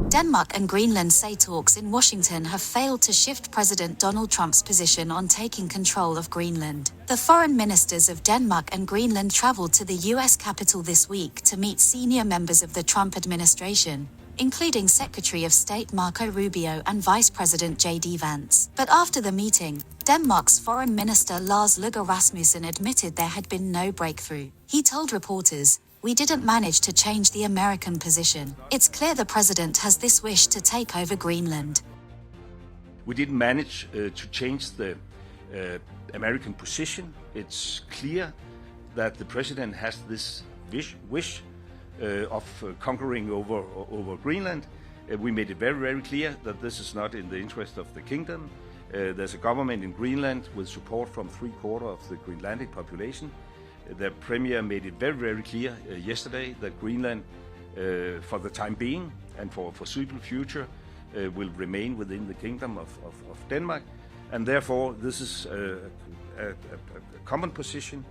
Denmark and Greenland say talks in Washington have failed to shift President Donald Trump's position on taking control of Greenland. The foreign ministers of Denmark and Greenland traveled to the U.S. Capitol this week to meet senior members of the Trump administration, including Secretary of State Marco Rubio and Vice President J.D. Vance. But after the meeting, Denmark's Foreign Minister Lars Løkke Rasmussen admitted there had been no breakthrough. He told reporters, "We didn't manage to change the American position. It's clear the president has this wish to take over Greenland." We didn't manage to change the American position. It's clear that the president has this wish of conquering over Greenland. We made it very, very clear that this is not in the interest of the kingdom. There's a government in Greenland with support from 3/4 of the Greenlandic population. The premier made it very, very clear yesterday that Greenland, for the time being and for foreseeable future, will remain within the kingdom of Denmark. And therefore, this is a common position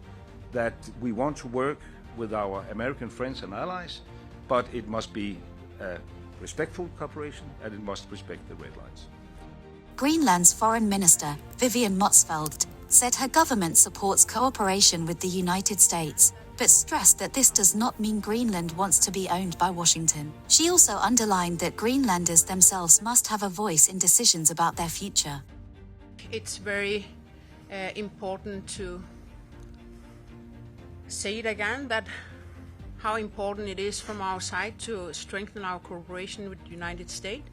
that we want to work with our American friends and allies, but it must be a respectful cooperation and it must respect the red lines. Greenland's Foreign Minister, Vivian Motzfeldt, said her government supports cooperation with the United States, but stressed that this does not mean Greenland wants to be owned by Washington. She also underlined that Greenlanders themselves must have a voice in decisions about their future. It's very important to say it again, that how important it is from our side to strengthen our cooperation with the United States,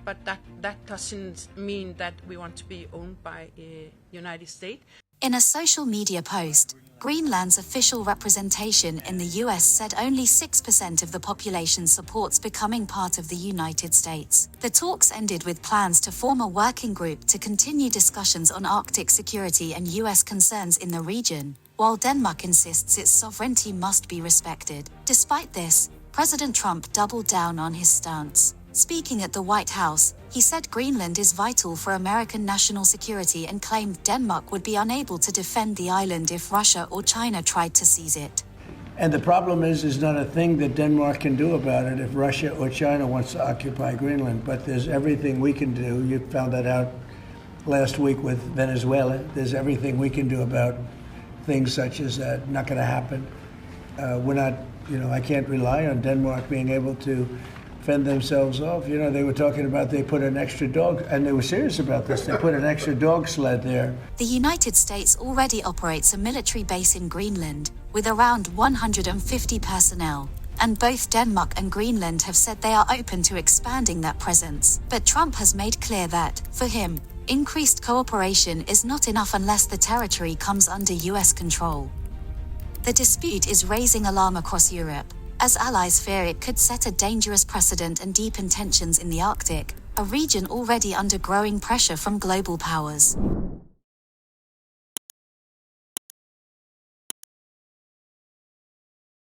but that doesn't mean that we want to be owned by the United States. In a social media post, Greenland's official representation in the US said only 6% of the population supports becoming part of the United States. The talks ended with plans to form a working group to continue discussions on Arctic security and US concerns in the region, while Denmark insists its sovereignty must be respected. Despite this, President Trump doubled down on his stance. Speaking at the White House, he said Greenland is vital for American national security and claimed Denmark would be unable to defend the island if Russia or China tried to seize it. And the problem is, there's not a thing that Denmark can do about it if Russia or China wants to occupy Greenland. But there's everything we can do. You found that out last week with Venezuela. There's everything we can do about things such as that. Not going to happen. We're not, I can't rely on Denmark being able to fend themselves off. They were talking about they put an extra dog, and they were serious about this. They put an extra dog sled there. The United States already operates a military base in Greenland, with around 150 personnel, and both Denmark and Greenland have said they are open to expanding that presence. But Trump has made clear that, for him, increased cooperation is not enough unless the territory comes under US control. The dispute is raising alarm across Europe, as allies fear it could set a dangerous precedent and deepen tensions in the Arctic, a region already under growing pressure from global powers.